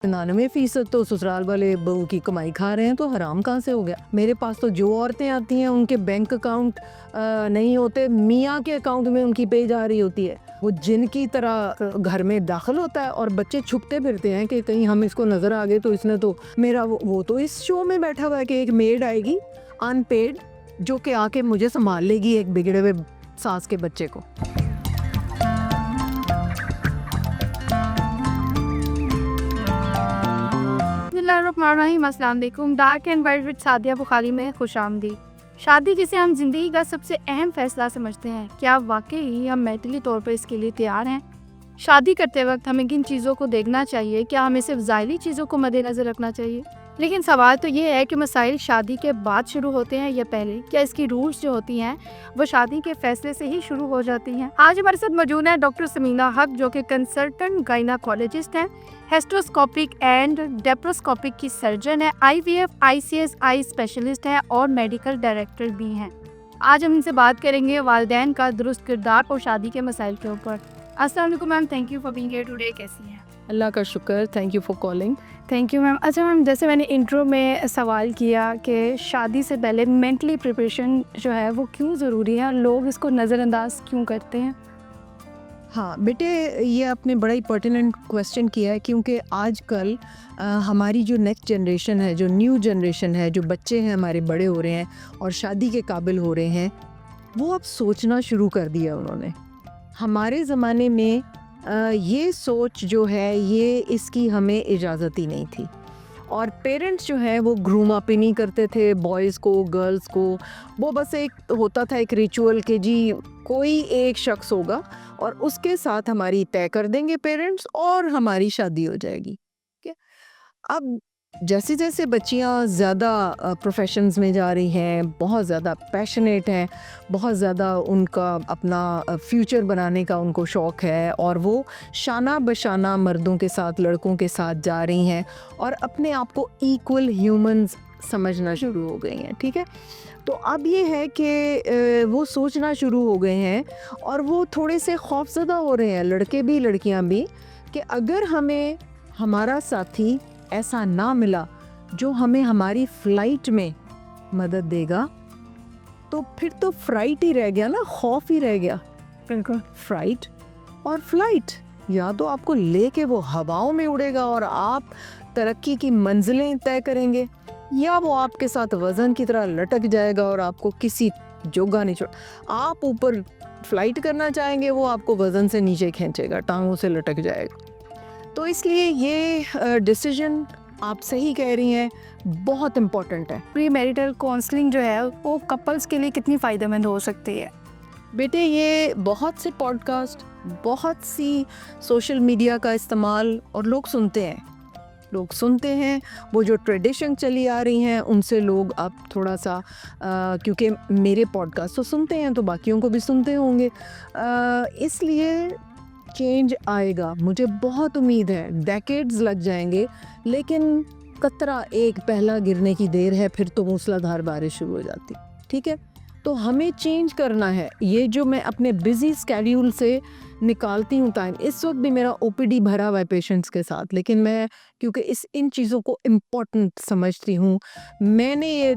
99% तो ससुराल वाले बहू की कमाई खा रहे हैं, तो हराम कहाँ से हो गया। मेरे पास तो जो औरतें आती हैं उनके बैंक अकाउंट नहीं होते, मियाँ के अकाउंट में उनकी पे जा रही होती है। वो जिनकी तरह घर में दाखिल होता है और बच्चे छुपते फिरते हैं कि कहीं हम इसको नज़र आ गए तो इसने तो मेरा वो तो इस शो में बैठा हुआ है कि एक मेड आएगी अनपेड जो कि आके मुझे संभाल लेगी एक बिगड़े हुए सास के बच्चे को। अस्सलाम वालेकुम। Dark and white with Sadia Bukhari में खुशामदी। शादी जिसे हम जिंदगी का सबसे अहम फैसला समझते हैं, क्या वाकई हम मेंटली तौर पर इसके लिए तैयार हैं? शादी करते वक्त हमें किन चीज़ों को देखना चाहिए? क्या हमें सिर्फ ज़ाहिरी चीज़ों को मद्देनज़र रखना चाहिए? लेकिन सवाल तो ये है कि मसाइल शादी के बाद शुरू होते हैं या पहले? क्या इसकी रूट्स जो होती हैं वो शादी के फैसले से ही शुरू हो जाती हैं? आज हमारे साथ मौजूद है डॉक्टर समीना हक, जो कि कंसल्टेंट गायनाकोलॉजिस्ट हैं, हेस्ट्रोस्कोपिक एंड डेप्रोस्कोपिक की सर्जन है, IVF ICS आई स्पेशलिस्ट है और मेडिकल डायरेक्टर भी हैं। आज हम इनसे बात करेंगे वालिदैन का दुरुस्त किरदार और शादी के मसाइल के ऊपर। अस्सलाम वालेकुम ma'am, thank you for being here today. कैसी हैं? अल्लाह का शुक्र, thank you for calling. Thank you ma'am. अच्छा मैम, जैसे मैंने इंट्रो में सवाल किया कि शादी से पहले मेंटली प्रिपरेशन जो है वो क्यों ज़रूरी है, लोग इसको नज़रअंदाज क्यों करते हैं? हाँ बेटे, ये आपने बड़ा ही पर्टिनेंट क्वेश्चन किया है, क्योंकि आजकल हमारी जो नेक्स्ट जनरेशन है, जो न्यू जनरेशन है, जो बच्चे हैं हमारे बड़े हो रहे हैं और शादी के काबिल हो रहे हैं, वो अब सोचना शुरू कर दिया उन्होंने। हमारे ज़माने में ये सोच जो है ये इसकी हमें इजाज़त ही नहीं थी, और पेरेंट्स जो है वो ग्रूम अप ही नहीं करते थे बॉयज़ को, गर्ल्स को। वो बस एक होता था एक रिचुअल कि जी कोई एक शख्स होगा और उसके साथ हमारी तय कर देंगे पेरेंट्स और हमारी शादी हो जाएगी। ठीक है। अब जैसे जैसे बच्चियां ज़्यादा प्रोफेशंस में जा रही हैं, बहुत ज़्यादा पैशनेट हैं, बहुत ज़्यादा उनका अपना फ्यूचर बनाने का उनको शौक़ है, और वो शाना बशाना मर्दों के साथ, लड़कों के साथ जा रही हैं और अपने आप को इक्वल ह्यूमंस समझना शुरू हो गई हैं। ठीक है। तो अब ये है कि वो सोचना शुरू हो गए हैं और वो थोड़े से खौफज़दा हो रहे हैं, लड़के भी लड़कियां भी, कि अगर हमें हमारा साथी ऐसा ना मिला जो हमें हमारी फ़्लाइट में मदद देगा, तो फिर तो फ्लाइट ही रह गया ना, खौफ ही रह गया। बिल्कुल। फ्लाइट और फ्लाइट, या तो आपको लेके वो हवाओं में उड़ेगा और आप तरक्की की मंजिलें तय करेंगे, या वो आपके साथ वज़न की तरह लटक जाएगा और आपको किसी जोगा नहीं छोड़। आप ऊपर फ्लाइट करना चाहेंगे, वो आपको वज़न से नीचे खींचेगा, टांगों से लटक जाएगा। तो इसलिए ये डिसीजन, आप सही कह रही हैं, बहुत इम्पोर्टेंट है। प्री मैरिटल काउंसलिंग जो है वो कपल्स के लिए कितनी फ़ायदेमंद हो सकती है? बेटे, ये बहुत से पॉडकास्ट, बहुत सी सोशल मीडिया का इस्तेमाल, और लोग सुनते हैं वो जो ट्रेडिशन चली आ रही हैं उनसे लोग अब थोड़ा सा क्योंकि मेरे पॉडकास्ट तो सुनते हैं तो बाकियों को भी सुनते होंगे, इसलिए चेंज आएगा, मुझे बहुत उम्मीद है। डेकेड्स लग जाएंगे, लेकिन कतरा एक पहला गिरने की देर है, फिर तो मूसलाधार बारिश शुरू हो जाती। ठीक है। तो हमें चेंज करना है। ये जो मैं अपने बिजी स्केड्यूल से निकालती हूँ टाइम, इस वक्त भी मेरा OPD भरा हुआ है पेशेंट्स के साथ, लेकिन मैं क्योंकि इन चीज़ों को इम्पोर्टेंट समझती हूँ, मैंने ये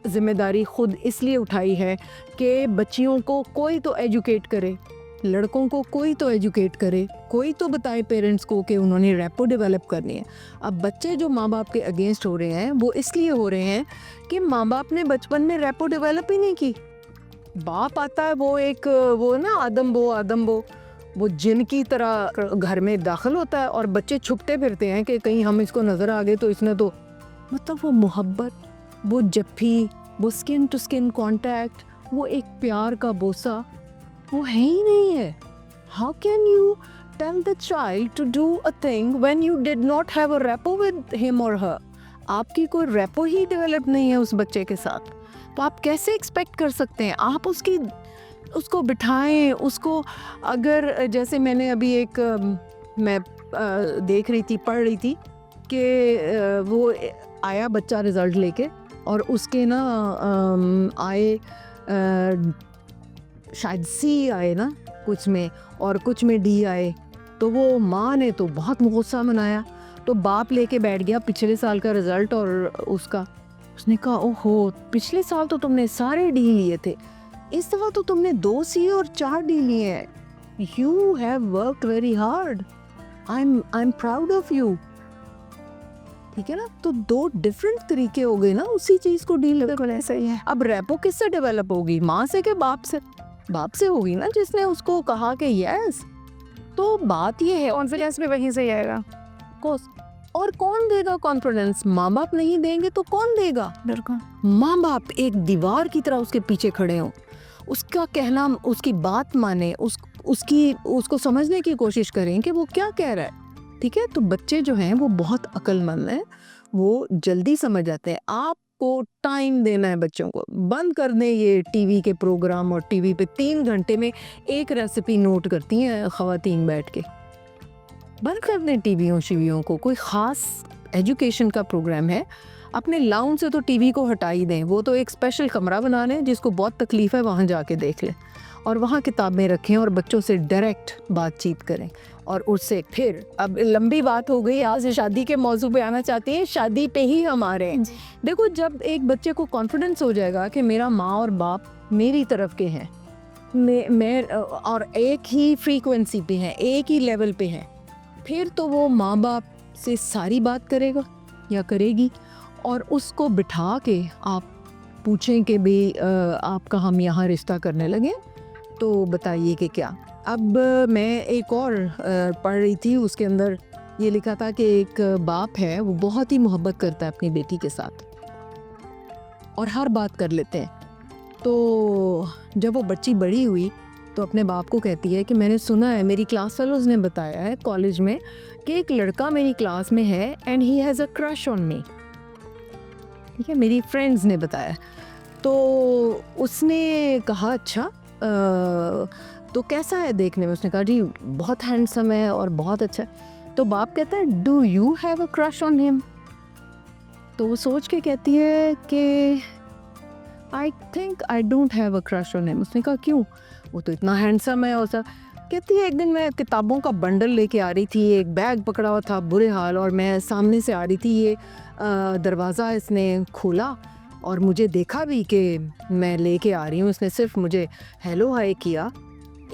जिम्मेदारी खुद इसलिए उठाई है कि बच्चियों को कोई तो एजुकेट करे, लड़कों को कोई तो एजुकेट करे, कोई तो बताए पेरेंट्स को कि उन्होंने रेपो डेवलप करनी है। अब बच्चे जो माँ बाप के अगेंस्ट हो रहे हैं वो इसलिए हो रहे हैं कि माँ बाप ने बचपन में रेपो डेवलप ही नहीं की। बाप आता है वो ना आदम वो जिन की तरह घर में दाखिल होता है और बच्चे छुपते फिरते हैं कि कहीं हम इसको नज़र आ गए तो इसने तो, मतलब वो मोहब्बत, वो जफ्फी, वो स्किन टू स्किन कॉन्टैक्ट, वो एक प्यार का बोसा, वो है ही नहीं है। How can you tell the child to do a thing when you did not have a rapport with him or her? आपकी कोई रेपो ही डेवलप नहीं है उस बच्चे के साथ, तो आप कैसे एक्सपेक्ट कर सकते हैं आप उसको बिठाएं, उसको। अगर जैसे मैंने अभी मैं देख रही थी, पढ़ रही थी कि वो आया बच्चा रिज़ल्ट लेके, और उसके ना आए शायद C आए ना कुछ में, और कुछ में D आए, तो वो माँ ने तो बहुत गुस्सा मनाया, तो बाप लेके बैठ गया पिछले साल का रिजल्ट और उसका। उसने कहा ओहो, पिछले साल तो तुमने सारे डी लिए थे, इस दफ़ा तो तुमने 2 सी और 4 डी लिए हैं। You have worked very hard, I am proud of you. ठीक है ना, तो 2 डिफरेंट तरीके हो गए ना उसी चीज़ को डील। बिल्कुल ऐसा ही है। अब रेपो किससे डेवलप होगी, माँ से के बाप से? बाप से होगी ना, जिसने उसको कहा कि यस। तो बात ये है, कॉन्फिडेंस भी वहीं से ही आएगा। कोर्स। और कौन देगा कॉन्फिडेंस? माँ बाप नहीं देंगे तो कौन देगा? बिल्कुल। माँ बाप एक दीवार की तरह उसके पीछे खड़े हों, उसका कहना, उसकी बात माने, उसको समझने की कोशिश करें कि वो क्या कह रहा है। ठीक है, तो बच्चे जो हैं वो बहुत अक्लमंद हैं, वो जल्दी समझ जाते हैं। आपको टाइम देना है बच्चों को। बंद कर दें ये टीवी के प्रोग्राम, और टीवी पे 3 घंटे में एक रेसिपी नोट करती हैं ख़वातीन बैठ के। बंद कर दें टीवियों शिवियों को। कोई ख़ास एजुकेशन का प्रोग्राम है, अपने लाउंज से तो टीवी को हटा ही दें। वो तो एक स्पेशल कमरा बना लें, जिसको बहुत तकलीफ़ है वहाँ जाके देख लें, और वहाँ किताबें रखें और बच्चों से डायरेक्ट बातचीत करें। और उससे फिर, अब लंबी बात हो गई, आज शादी के मौजू पे आना चाहती हैं, शादी पे ही हम आ रहे हैं। देखो, जब एक बच्चे को कॉन्फिडेंस हो जाएगा कि मेरा माँ और बाप मेरी तरफ के हैं, मैं और एक ही फ्रीक्वेंसी पे हैं, एक ही लेवल पे हैं, फिर तो वो माँ बाप से सारी बात करेगा या करेगी। और उसको बिठा के आप पूछें कि भाई आपका हम यहाँ रिश्ता करने लगे, तो बताइए कि क्या। अब मैं एक और पढ़ रही थी, उसके अंदर ये लिखा था कि एक बाप है, वो बहुत ही मोहब्बत करता है अपनी बेटी के साथ और हर बात कर लेते हैं। तो जब वो बच्ची बड़ी हुई तो अपने बाप को कहती है कि मैंने सुना है, मेरी क्लास फेलोज़ ने बताया है कॉलेज में, कि एक लड़का मेरी क्लास में है and he has a crush on me. ठीक है, मेरी फ्रेंड्स ने बताया। तो उसने कहा अच्छा, तो कैसा है देखने में? उसने कहा जी बहुत हैंडसम है और बहुत अच्छा है। तो बाप कहता है do you have a crush on him? तो वो सोच के कहती है कि I think I don't have a crush on him. उसने कहा क्यों? वो तो इतना हैंडसम है और सब। कहती है एक दिन मैं किताबों का बंडल लेके आ रही थी, एक बैग पकड़ा हुआ था बुरे हाल, और मैं सामने से आ रही थी, ये दरवाज़ा इसने खोला और मुझे देखा भी कि मैं लेके आ रही हूँ। इसने सिर्फ मुझे हेलो हाय किया।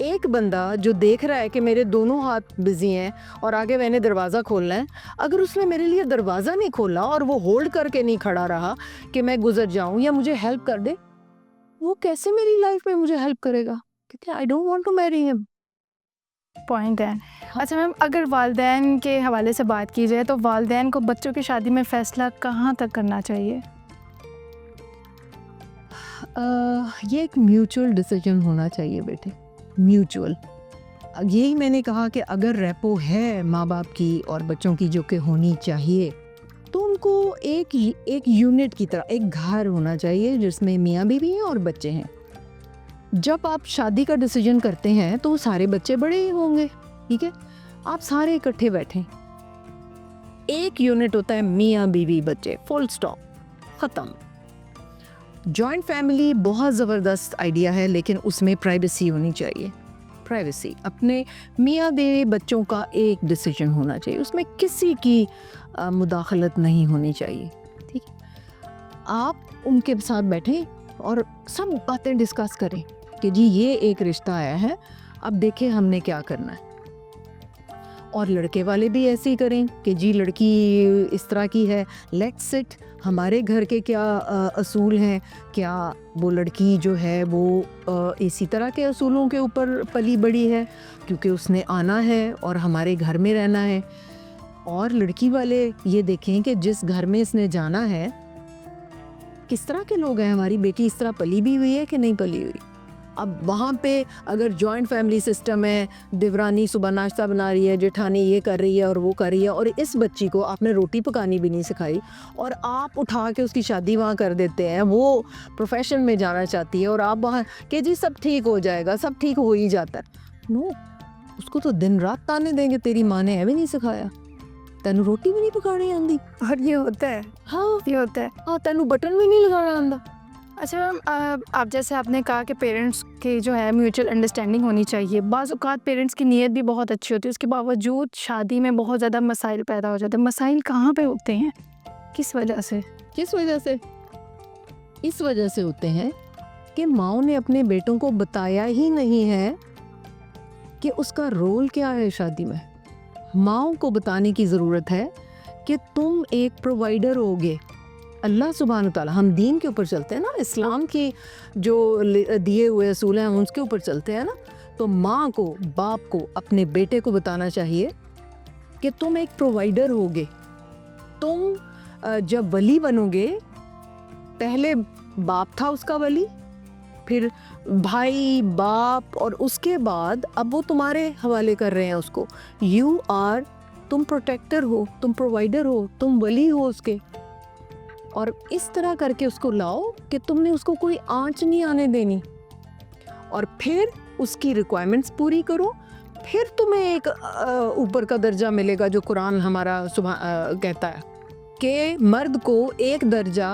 एक बंदा जो देख रहा है कि मेरे दोनों हाथ बिजी हैं और आगे मैंने दरवाज़ा खोलना है, अगर उसने मेरे लिए दरवाज़ा नहीं खोला और वो होल्ड करके नहीं खड़ा रहा कि मैं गुजर जाऊँ या मुझे हेल्प कर दे, वो कैसे मेरी लाइफ में मुझे हेल्प करेगा? क्योंकि I don't want to marry him. Point है। अच्छा मैम, अगर वालिदैन के हवाले से बात की जाए तो वालिदैन को बच्चों की शादी में फ़ैसला कहाँ तक करना चाहिए? ये एक म्यूचुअल डिसीजन होना चाहिए बेटे, म्यूचुअल। यही मैंने कहा कि अगर रेपो है माँ बाप की और बच्चों की, जो कि होनी चाहिए, तो उनको एक यूनिट की तरह एक घर होना चाहिए जिसमें मियाँ बीवी हैं और बच्चे हैं। जब आप शादी का डिसीजन करते हैं तो सारे बच्चे बड़े ही होंगे, ठीक है, आप सारे इकट्ठे बैठें, एक यूनिट होता है मियाँ बीवी बच्चे, फुल स्टॉप, ख़त्म। जॉइंट फैमिली बहुत ज़बरदस्त आइडिया है, लेकिन उसमें प्राइवेसी होनी चाहिए। प्राइवेसी, अपने मियाँ बीवी बच्चों का एक डिसीजन होना चाहिए, उसमें किसी की मुदाखलत नहीं होनी चाहिए। ठीक है, आप उनके साथ बैठें और सब बातें डिस्कस करें कि जी ये एक रिश्ता आया है, अब देखें हमने क्या करना है। और लड़के वाले भी ऐसे ही करें कि जी लड़की इस तरह की है, लेट्स सिट, हमारे घर के क्या असूल हैं, क्या वो लड़की जो है वो इसी तरह के असूलों के ऊपर पली बड़ी है, क्योंकि उसने आना है और हमारे घर में रहना है। और लड़की वाले ये देखें कि जिस घर में इसने जाना है किस तरह के लोग हैं, हमारी बेटी इस तरह पली भी हुई है कि नहीं पली हुई। अब वहाँ पे अगर जॉइंट फैमिली सिस्टम है, देवरानी सुबह नाश्ता बना रही है, जेठानी ये कर रही है और वो कर रही है, और इस बच्ची को आपने रोटी पकानी भी नहीं सिखाई और आप उठा के उसकी शादी वहाँ कर देते हैं, वो प्रोफेशन में जाना चाहती है और आप वहाँ कि जी सब ठीक हो जाएगा, सब ठीक हो ही जाता है। नो, उसको तो दिन रात ताने देंगे, तेरी माँ ने भी नहीं सिखाया, तेनू रोटी भी नहीं पकानी आंदी। और ये होता है, हाँ ये होता है। हाँ, तेनू बटन भी नहीं लगाना आंदा। अच्छा मैम, आप जैसे आपने कहा कि पेरेंट्स कि जो है म्यूचुअल अंडरस्टैंडिंग होनी चाहिए। बाज़ औक़ात पेरेंट्स की नीयत भी बहुत अच्छी होती है, उसके बावजूद शादी में बहुत ज़्यादा मसाइल पैदा हो जाते हैं। मसाइल कहाँ पे होते हैं, किस वजह से? किस वजह से? इस वजह से होते हैं कि माँओं ने अपने बेटों को बताया ही नहीं है कि उसका रोल क्या है शादी में। माँओं को बताने की ज़रूरत है कि तुम एक प्रोवाइडर होगे। अल्लाह सुब्हान तआला, हम दीन के ऊपर चलते हैं ना, इस्लाम की जो दिए हुए असूल हैं हम उसके ऊपर चलते हैं ना। तो माँ को, बाप को अपने बेटे को बताना चाहिए कि तुम एक प्रोवाइडर होगे। तुम जब वली बनोगे, पहले बाप था उसका वली, फिर भाई, बाप, और उसके बाद अब वो तुम्हारे हवाले कर रहे हैं उसको। तुम प्रोटेक्टर हो, तुम प्रोवाइडर हो, तुम वली हो उसके। और इस तरह करके उसको लाओ कि तुमने उसको कोई आंच नहीं आने देनी, और फिर उसकी रिक्वायरमेंट्स पूरी करो। फिर तुम्हें एक ऊपर का दर्जा मिलेगा, जो कुरान हमारा कहता है कि मर्द को एक दर्जा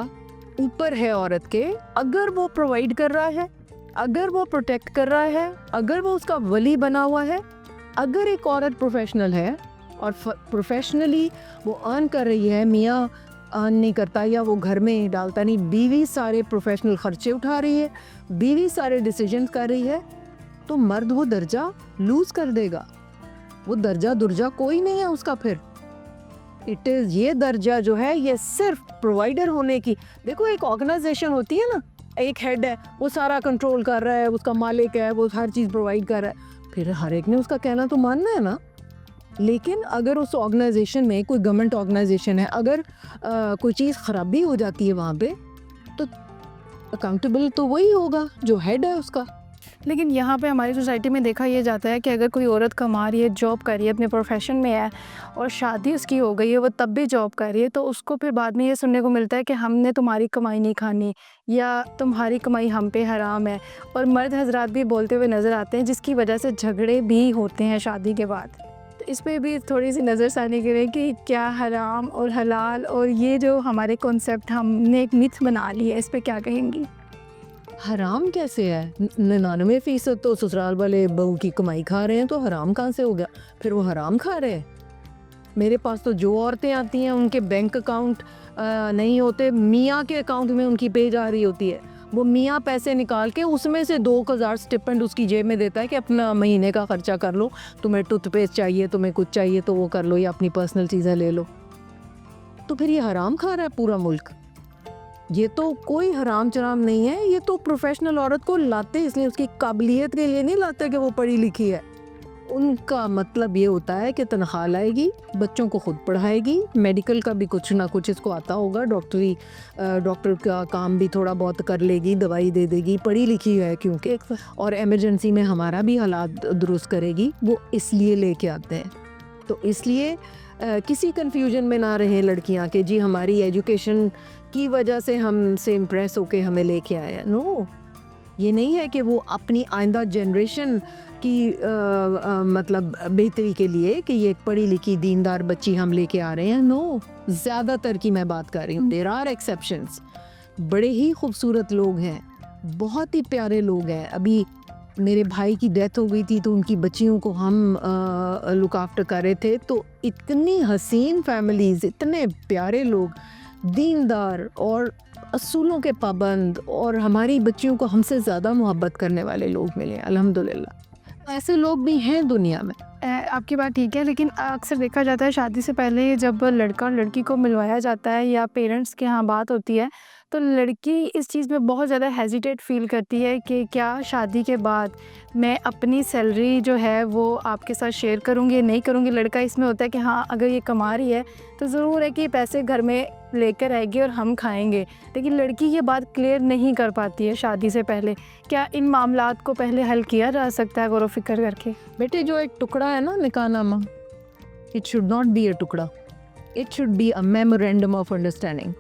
ऊपर है औरत के, अगर वो प्रोवाइड कर रहा है, अगर वो प्रोटेक्ट कर रहा है, अगर वो उसका वली बना हुआ है। अगर एक औरत प्रोफेशनल है और प्रोफेशनली वो अर्न कर रही है, मियाँ अर्न नहीं करता या वो घर में डालता नहीं, बीवी सारे प्रोफेशनल खर्चे उठा रही है, बीवी सारे डिसीजंस कर रही है, तो मर्द वो दर्जा लूज़ कर देगा। वो दर्जा दुर्जा कोई नहीं है उसका फिर। ये दर्जा जो है ये सिर्फ प्रोवाइडर होने की। देखो, एक ऑर्गेनाइजेशन होती है ना, एक हेड है, वो सारा कंट्रोल कर रहा है, उसका मालिक है, वो हर चीज़ प्रोवाइड कर रहा है, फिर हर एक ने उसका कहना तो मानना है ना। लेकिन अगर उस ऑर्गेनाइजेशन में, कोई गवर्नमेंट ऑर्गेनाइजेशन है, अगर कोई चीज़ ख़राबी हो जाती है वहाँ पे, तो अकाउंटेबल तो वही होगा जो हेड है उसका। लेकिन यहाँ पे हमारी सोसाइटी में देखा ये जाता है कि अगर कोई औरत कमा रही है, जॉब कर रही है, अपने प्रोफेशन में है और शादी उसकी हो गई है, वो तब भी जॉब कर रही है, तो उसको फिर बाद में ये सुनने को मिलता है कि हमने तुम्हारी कमाई नहीं खानी, या तुम्हारी कमाई हम पे हराम है। और मर्द हजरात भी बोलते हुए नज़र आते हैं, जिसकी वजह से झगड़े भी होते हैं शादी के बाद। तो इस पर भी थोड़ी सी नज़र सानी करें कि क्या हराम और हलाल, और ये जो हमारे कॉन्सेप्ट हमने एक मिथ बना ली है, इस पर क्या कहेंगी? हराम कैसे है? 99% तो ससुराल वाले बहू की कमाई खा रहे हैं, तो हराम कहाँ से हो गया? फिर वो हराम खा रहे हैं। मेरे पास तो जो औरतें आती हैं, उनके बैंक अकाउंट नहीं होते, मियाँ के अकाउंट में उनकी पे जा रही होती है। वो मियाँ पैसे निकाल के उसमें से 2000 स्टिपेंड उसकी जेब में देता है कि अपना महीने का खर्चा कर लो, तुम्हें टूथपेस्ट चाहिए, तुम्हें कुछ चाहिए तो वो कर लो, या अपनी पर्सनल चीज़ें ले लो। तो फिर ये हराम खा रहा है पूरा मुल्क। ये तो कोई हराम चराम नहीं है, ये तो प्रोफेशनल औरत को लाते इसलिए, उसकी काबिलियत के लिए नहीं लाते कि वो पढ़ी लिखी है। उनका मतलब ये होता है कि तनख्वाह लाएगी, बच्चों को खुद पढ़ाएगी, मेडिकल का भी कुछ ना कुछ इसको आता होगा, डॉक्टर का काम भी थोड़ा बहुत कर लेगी, दवाई दे देगी, पढ़ी लिखी है क्योंकि, और इमरजेंसी में हमारा भी हालात दुरुस्त करेगी। वो इसलिए लेके आते हैं। तो इसलिए किसी कन्फ्यूजन में ना रहे लड़कियां कि जी हमारी एजुकेशन की वजह से हमसे इम्प्रेस होके हमें लेके आए हैं। नो, ये नहीं है कि वो अपनी आइंदा जनरेशन की मतलब बेहतरी के लिए कि ये एक पढ़ी लिखी दीनदार बच्ची हम लेके आ रहे हैं। नो, ज़्यादातर की मैं बात कर रही हूँ। There are exceptions. बड़े ही खूबसूरत लोग हैं, बहुत ही प्यारे लोग हैं। अभी मेरे भाई की डेथ हो गई थी तो उनकी बच्चियों को हम लुक आफ्टर कर रहे थे, तो इतनी हसीन फैमिलीज़, इतने प्यारे लोग, दीनदार और असूलों के पाबंद, और हमारी बच्चियों को हमसे ज़्यादा मोहब्बत करने वाले लोग मिले अल्हम्दुलिल्लाह। ऐसे लोग भी हैं दुनिया में। आपकी बात ठीक है, लेकिन अक्सर देखा जाता है शादी से पहले जब लड़का और लड़की को मिलवाया जाता है या पेरेंट्स के यहाँ बात होती है, तो लड़की इस चीज़ में बहुत ज़्यादा हेजिटेट फ़ील करती है कि क्या शादी के बाद मैं अपनी सैलरी जो है वो आपके साथ शेयर करूँगी, नहीं करूँगी। लड़का इसमें होता है कि हाँ, अगर ये कमा रही है तो ज़रूर है कि पैसे घर में लेकर आएगी और हम खाएंगे, लेकिन लड़की ये बात क्लियर नहीं कर पाती है शादी से पहले। क्या इन मामलात को पहले हल किया जा सकता है गौर व फिक्र करके? बेटे, जो एक टुकड़ा है ना निकाहनामा, it should not be a टुकड़ा, it should be a memorandum of understanding.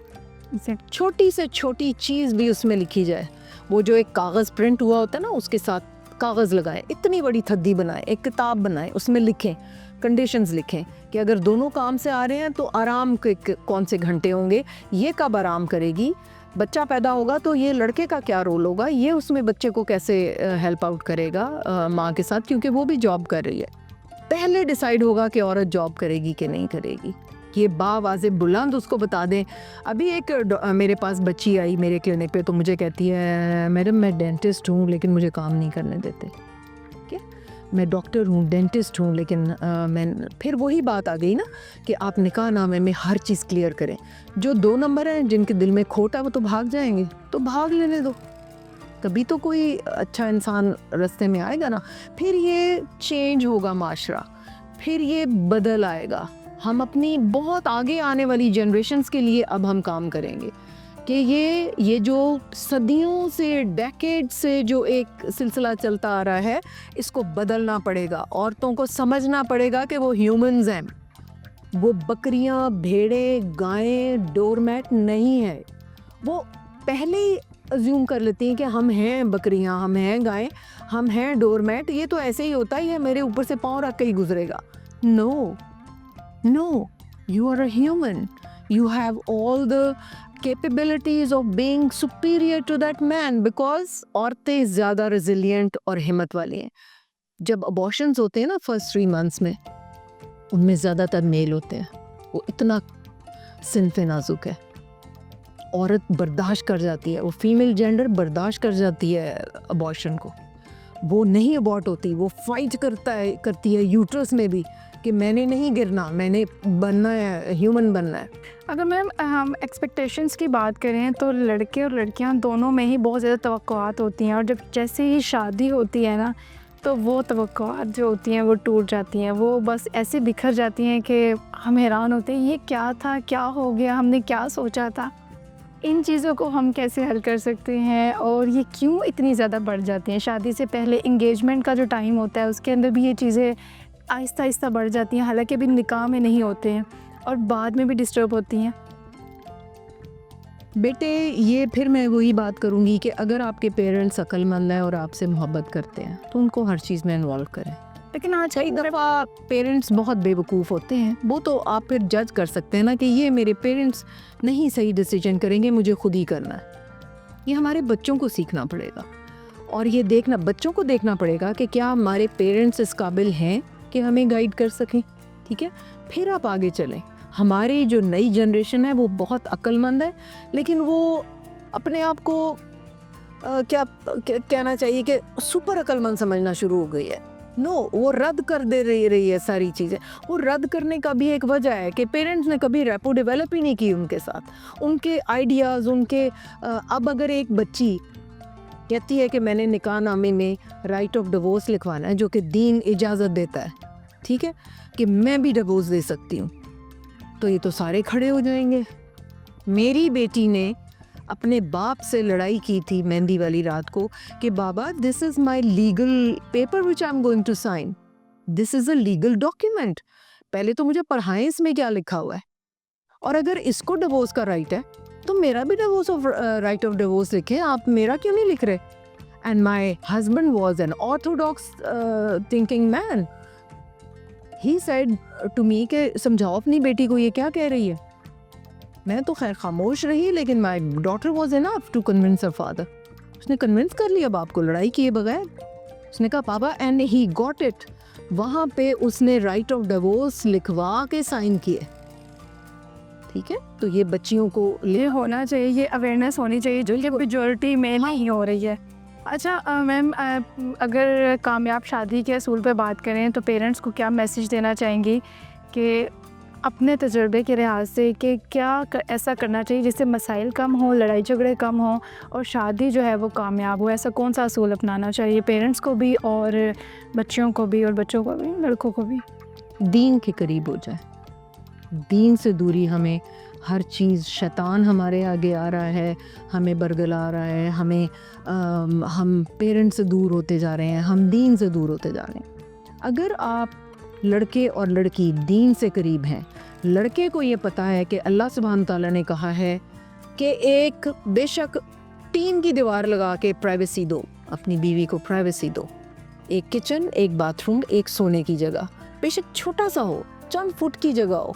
छोटी से छोटी चीज़ भी उसमें लिखी जाए। वो जो एक कागज़ प्रिंट हुआ होता है ना, उसके साथ कागज़ लगाएं, इतनी बड़ी थद्दी बनाएं, एक किताब बनाएं, उसमें लिखें, कंडीशंस लिखें कि अगर दोनों काम से आ रहे हैं तो आराम के कौन से घंटे होंगे, ये कब आराम करेगी, बच्चा पैदा होगा तो ये लड़के का क्या रोल होगा, ये उसमें बच्चे को कैसे हेल्प आउट करेगा माँ के साथ, क्योंकि वो भी जॉब कर रही है। पहले डिसाइड होगा कि औरत जॉब करेगी कि नहीं करेगी, ये बावाज़े बुलंद उसको बता दें। अभी एक मेरे पास बच्ची आई मेरे क्लिनिक पे, तो मुझे कहती है मैडम मैं डेंटिस्ट हूँ लेकिन मुझे काम नहीं करने देते। क्या, मैं डॉक्टर हूँ, डेंटिस्ट हूँ, लेकिन मैं फिर वही बात आ गई ना कि आप निकाहनामे में हर चीज़ क्लियर करें। जो 2 नंबर हैं जिनके दिल में खोट है वो तो भाग जाएंगे, तो भाग लेने दो, कभी तो कोई अच्छा इंसान रास्ते में आएगा ना। फिर ये चेंज होगा माशरा, फिर ये बदल आएगा। हम अपनी बहुत आगे आने वाली जनरेशन्स के लिए अब हम काम करेंगे कि ये जो सदियों से, डेकेड से जो एक सिलसिला चलता आ रहा है, इसको बदलना पड़ेगा। औरतों को समझना पड़ेगा कि वो ह्यूमंस हैं, वो बकरियां, भेड़ें, गायें, डोरमैट नहीं है। वो पहले ही अज्यूम कर लेती हैं कि हम हैं बकरियां, हम हैं गायें, हम हैं डोरमैट, ये तो ऐसे ही होता ही है, मेरे ऊपर से पाँव रख के ही गुजरेगा। No, you are a human. You have all the capabilities of being superior to that man, because औरतें ज़्यादा resilient और हिम्मत वाली हैं। जब abortions होते हैं ना फर्स्ट 3 months में, उनमें ज़्यादातर मेल होते हैं। वो इतना सिनफ़े नाजुक है, औरत बर्दाश्त कर जाती है, वो फीमेल जेंडर बर्दाश्त कर जाती है अबॉर्शन को, वो नहीं अबॉर्ट होती, वो फाइट करती है यूट्रस में भी कि मैंने नहीं गिरना, मैंने बनना है, ह्यूमन बनना है। अगर मैम हम एक्सपेक्टेशंस की बात करें तो लड़के और लड़कियां दोनों में ही बहुत ज़्यादा तवक्कुआत होती हैं, और जब जैसे ही शादी होती है ना तो वो तवक्कुआत जो होती हैं वो टूट जाती हैं, वो बस ऐसे बिखर जाती हैं कि हम हैरान होते हैं ये क्या था, क्या हो गया, हमने क्या सोचा था। इन चीज़ों को हम कैसे हल कर सकते हैं, और ये क्यों इतनी ज़्यादा बढ़ जाती हैं? शादी से पहले इंगेजमेंट का जो टाइम होता है उसके अंदर भी ये चीज़ें आहिस्ता आहिस्ता बढ़ जाती हैं, हालांकि अभी निकाह में नहीं होते हैं, और बाद में भी डिस्टर्ब होती हैं। बेटे, ये फिर मैं वही बात करूँगी कि अगर आपके पेरेंट्स अक्लमंद हैं और आपसे मोहब्बत करते हैं तो उनको हर चीज़ में इन्वॉल्व करें। लेकिन आज कई दफ़ा पेरेंट्स बहुत बेवकूफ़ होते हैं, वो तो आप फिर जज कर सकते हैं ना कि ये मेरे पेरेंट्स नहीं सही डिसीजन करेंगे, मुझे खुद ही करना है। ये हमारे बच्चों को सीखना पड़ेगा, और ये देखना, बच्चों को देखना पड़ेगा कि क्या हमारे पेरेंट्स इस काबिल हैं कि हमें गाइड कर सकें। ठीक है, फिर आप आगे चलें। हमारी जो नई जनरेशन है वो बहुत अक्लमंद है, लेकिन वो अपने आप को क्या कहना चाहिए कि सुपर अक्लमंद समझना शुरू हो गई है। वो रद्द कर दे रही है सारी चीज़ें। वो रद्द करने का भी एक वजह है कि पेरेंट्स ने कभी रेपो डेवलप ही नहीं की उनके साथ, उनके आइडियाज़, उनके अब अगर एक बच्ची कहती है कि मैंने निकाहनामे में राइट ऑफ डिवोर्स लिखवाना है, जो कि दीन इजाज़त देता है, ठीक है, कि मैं भी डिवोर्स दे सकती हूँ, तो ये तो सारे खड़े हो जाएंगे। मेरी बेटी ने अपने बाप से लड़ाई की थी मेहंदी वाली रात को कि बाबा, this is my legal paper which I am going to sign, this is a legal document, पहले तो मुझे पढ़ाएं इसमें क्या लिखा हुआ है, और अगर इसको डिवोर्स का राइट है तो मेरा भी divorce of right of divorce लिखें, आप मेरा क्यों नहीं लिख रहे। And my husband was an orthodox thinking man, he said to me कि समझाओ अपनी बेटी को ये क्या कह रही है। मैं तो खैर खामोश रही, लेकिन my daughter was enough to convince her father. उसने कन्विंस कर लिया बाप को पापा किए बगैर। उसने कहा पापा, एंड ही गॉट इट। वहाँ पे उसने राइट ऑफ डिवोर्स लिखवा के साइन किए। ठीक है, तो ये बच्चियों को ये होना चाहिए, ये अवेयरनेस होनी चाहिए जो कि मेजॉरिटी में नहीं हो रही है। अच्छा मैम, अगर कामयाब शादी के असूल पे बात करें तो पेरेंट्स को क्या मैसेज देना चाहेंगी कि अपने तजुर्बे के लिहाज से कि क्या ऐसा करना चाहिए जिससे मसाइल कम हो, लड़ाई झगड़े कम हो और शादी जो है वो कामयाब हो? ऐसा कौन सा असूल अपनाना चाहिए पेरेंट्स को भी और बच्चियों को भी, और बच्चों को भी, लड़कों को भी? दीन के करीब हो जाए। दीन से दूरी, हमें हर चीज़, शैतान हमारे आगे आ रहा है, हमें बरगला रहा है, हम पेरेंट्स से दूर होते जा रहे हैं, हम दीन से दूर होते जा रहे हैं। अगर आप लड़के और लड़की दीन से करीब हैं, लड़के को ये पता है कि अल्लाह सुब्हान ताला ने कहा है कि एक बेशक 3 की दीवार लगा के प्राइवेसी दो, अपनी बीवी को प्राइवेसी दो, एक किचन, एक बाथरूम, एक सोने की जगह, बेशक छोटा सा हो, चंद फुट की जगह हो,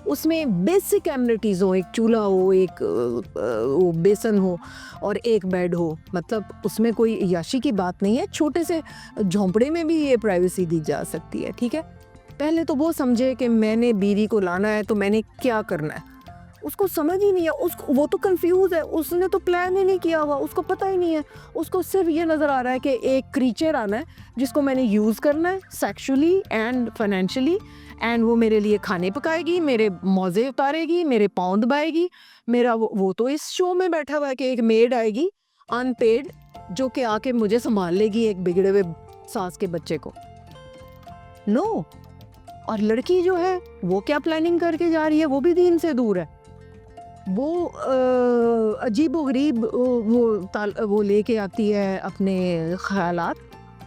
उसमें बेसिक एमिनिटीज़ हो, एक चूल्हा हो, एक वो बेसन हो और एक बेड हो। मतलब उसमें कोई याशी की बात नहीं है, छोटे से झोंपड़े में भी ये प्राइवेसी दी जा सकती है, ठीक है। पहले तो वो समझे कि मैंने बीवी को लाना है तो मैंने क्या करना है। उसको समझ ही नहीं है, उसको वो तो कंफ्यूज है, उसने तो प्लान ही नहीं किया हुआ, उसको पता ही नहीं है। उसको सिर्फ ये नज़र आ रहा है कि एक क्रीचर आना है जिसको मैंने यूज़ करना है सेक्सुअली एंड फाइनेंशियली, एंड वो मेरे लिए खाने पकाएगी, मेरे मौजे उतारेगी, मेरे पाँव दबाएगी, मेरा वो तो इस शो में बैठा हुआ है कि एक मेड आएगी अनपेड जो कि आके मुझे संभाल लेगी एक बिगड़े हुए सास के बच्चे को। नो। और लड़की जो है वो क्या प्लानिंग करके जा रही है, वो भी दीन से दूर है। वो अजीबोगरीब वो लेके आती है अपने ख्यालात।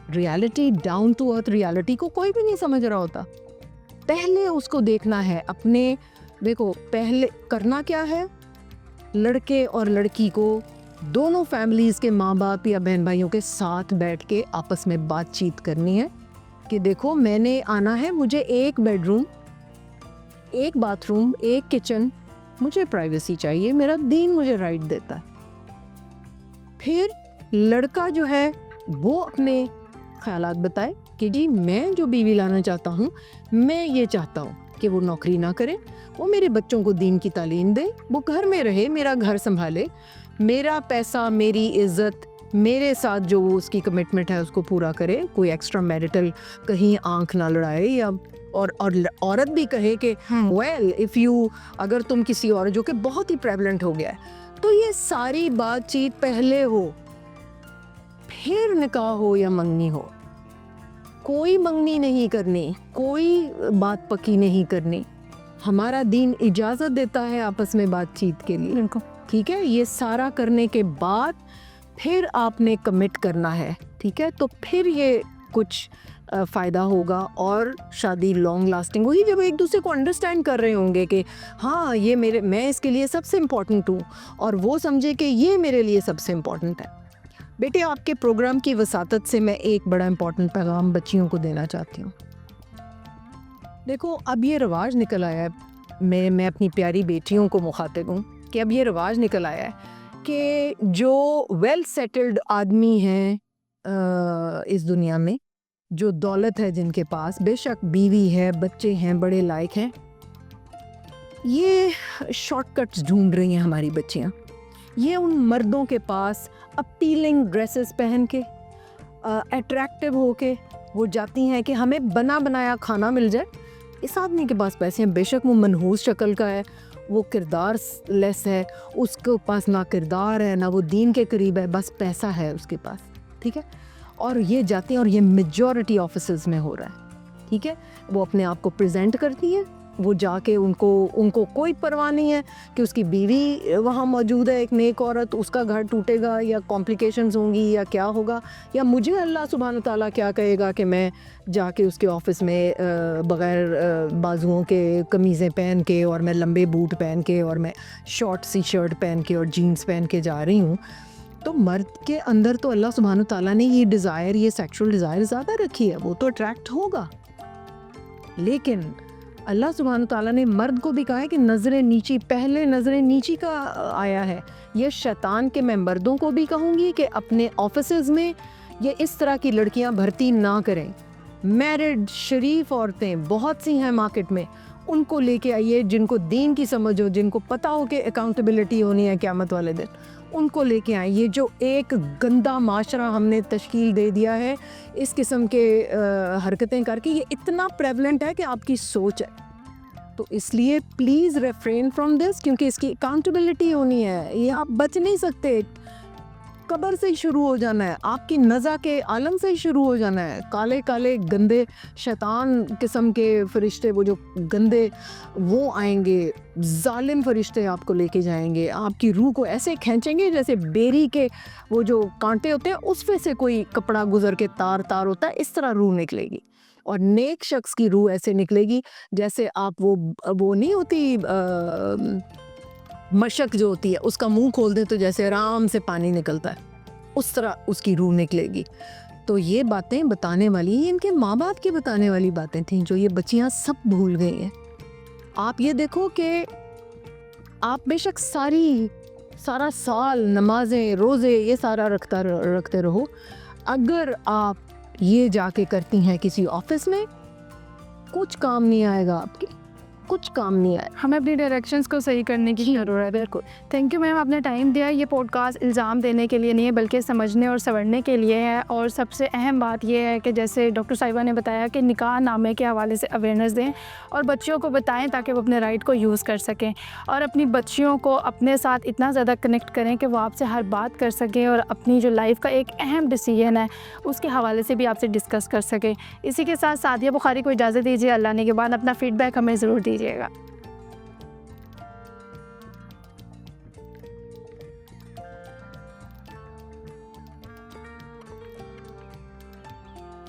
Reality, down to earth reality को कोई भी नहीं समझ रहा होता। पहले उसको देखना है अपने, देखो पहले करना क्या है, लड़के और लड़की को दोनों फैमिलीज़ के माँ बाप या बहन भाइयों के साथ बैठ के आपस में बातचीत करनी है कि देखो मैंने आना है, मुझे एक बेडरूम, एक बाथरूम, एक किचन, मुझे प्राइवेसी चाहिए, मेरा दीन मुझे राइट देता है। फिर लड़का जो है वो अपने ख्यालात बताए कि जी मैं जो बीवी लाना चाहता हूँ, मैं ये चाहता हूँ कि वो नौकरी ना करे, वो मेरे बच्चों को दीन की तालीम दे, वो घर में रहे, मेरा घर संभाले, मेरा पैसा, मेरी इज्जत, मेरे साथ जो वो उसकी कमिटमेंट है उसको पूरा करे, कोई एक्स्ट्रा मैरिटल कहीं आंख ना लड़ाए, या और औरत भी कहे कि वेल इफ़ यू, अगर तुम किसी और, जो कि बहुत ही प्रेवलेंट हो गया है, तो ये सारी बातचीत पहले हो, फिर निकाह हो या मंगनी हो। कोई मंगनी नहीं करनी, कोई बात पक्की नहीं करनी। हमारा दीन इजाज़त देता है आपस में बातचीत के लिए, ठीक है। ये सारा करने के बाद फिर आपने कमिट करना है, ठीक है। तो फिर ये कुछ फ़ायदा होगा और शादी लॉन्ग लास्टिंग होगी जब एक दूसरे को अंडरस्टैंड कर रहे होंगे कि हाँ ये मैं इसके लिए सबसे इम्पॉर्टेंट हूँ, और वो समझे कि ये मेरे लिए सबसे इम्पॉर्टेंट है। बेटे, आपके प्रोग्राम की वसातत से मैं एक बड़ा इम्पॉर्टेंट पैगाम बच्चियों को देना चाहती हूँ। देखो, अब ये रिवाज निकल आया है, मैं अपनी प्यारी बेटियों को मुखातिब हूँ कि अब ये रिवाज निकल आया है कि जो वेल सेटल्ड आदमी हैं इस दुनिया में, जो दौलत है जिनके पास, बेशक बीवी है, बच्चे हैं, बड़े लायक हैं, ये शॉर्टकट्स ढूंढ रही हैं हमारी बच्चियाँ। ये उन मर्दों के पास अपीलिंग ड्रेसेस पहन के, अट्रैक्टिव होके वो जाती हैं कि हमें बना बनाया खाना मिल जाए। इस आदमी के पास पैसे हैं, बेशक वो मनहूस शक्ल का है, वो किरदार लेस है, उसके पास ना किरदार है ना वो दीन के करीब है, बस पैसा है उसके पास, ठीक है। और ये जाती हैं, और ये मेजॉरिटी ऑफिसेज में हो रहा है, ठीक है। वो अपने आप को प्रेजेंट करती है, वो जाके उनको कोई परवाह नहीं है कि उसकी बीवी वहाँ मौजूद है, एक नेक औरत, उसका घर टूटेगा या कॉम्प्लिकेशंस होंगी या क्या होगा, या मुझे अल्लाह सुब्हान ताला क्या कहेगा कि मैं जाके उसके ऑफिस में बग़ैर बाजुओं के कमीज़ें पहन के, और मैं लंबे बूट पहन के, और मैं शॉर्ट सी शर्ट पहन के और जीन्स पहन के जा रही हूँ। तो मर्द के अंदर तो अल्लाह सुब्हान ताला ने ये डिज़ायर, ये सेक्सुअल डिज़ायर ज़्यादा रखी है, वो तो अट्रैक्ट होगा। लेकिन अल्लाह सुब्हान ताला ने मर्द को भी कहा है कि नज़रें नीची, पहले नज़रें नीची का आया है। ये शैतान के, मैं मर्दों को भी कहूँगी कि अपने ऑफिसेज में ये इस तरह की लड़कियाँ भर्ती ना करें। मैरिड शरीफ औरतें बहुत सी हैं मार्केट में, उनको लेके आइए, जिनको दीन की समझ हो, जिनको पता हो कि अकाउंटेबिलिटी होनी है क़यामत वाले दिन, उनको लेके आए। ये जो एक गंदा माशरा हमने तश्कील दे दिया है इस किस्म के हरकतें करके, ये इतना प्रेवलेंट है कि आपकी सोच है। तो इसलिए प्लीज़ रेफ्रेन फ्रॉम दिस, क्योंकि इसकी अकाउंटेबिलिटी होनी है, ये आप बच नहीं सकते। कब्र से ही शुरू हो जाना है, आपकी नज़ा के आलम से ही शुरू हो जाना है। काले काले गंदे शैतान किस्म के फरिश्ते, वो जो गंदे, वो आएंगे, जालिम फरिश्ते आपको लेके जाएंगे, आपकी रूह को ऐसे खींचेंगे जैसे बेरी के वो जो कांटे होते हैं उसमें से कोई कपड़ा गुजर के तार तार होता है, इस तरह रूह निकलेगी। और नेक शख्स की रूह ऐसे निकलेगी जैसे आप वो नहीं होती मशक जो होती है, उसका मुंह खोल दें तो जैसे आराम से पानी निकलता है, उस तरह उसकी रूह निकलेगी। तो ये बातें बताने वाली, इनके माँ बाप की बताने वाली बातें थीं, जो ये बच्चियाँ सब भूल गई हैं। आप ये देखो कि आप बेशक सारा साल नमाजें रोज़े ये सारा रखते रहो, अगर आप ये जाके करती हैं किसी ऑफिस में, कुछ काम नहीं आएगा आपके, कुछ काम नहीं आएगा। हमें अपनी डायरेक्शंस को सही करने की ज़रूरत है। बिल्कुल। थैंक यू मैम, आपने टाइम दिया। ये पॉडकास्ट इल्ज़ाम देने के लिए नहीं है बल्कि समझने और संवरने के लिए है। और सबसे अहम बात ये है कि जैसे डॉक्टर साहिबा ने बताया कि निकाह नामे के हवाले से अवेयरनेस दें और बच्चियों को बताएं ताकि वो अपने राइट को यूज़ कर सकें, और अपनी बच्चियों को अपने साथ इतना ज़्यादा कनेक्ट करें कि वो आपसे हर बात कर सकें और अपनी जो लाइफ का एक अहम डिसीजन है उसके हवाले से भी आपसे डिस्कस कर सकें। इसी के साथ सादिया बुखारी को इजाज़त दीजिए। अल्लाह ने के बाद अपना फ़ीडबैक हमें ज़रूर दीजिएगा।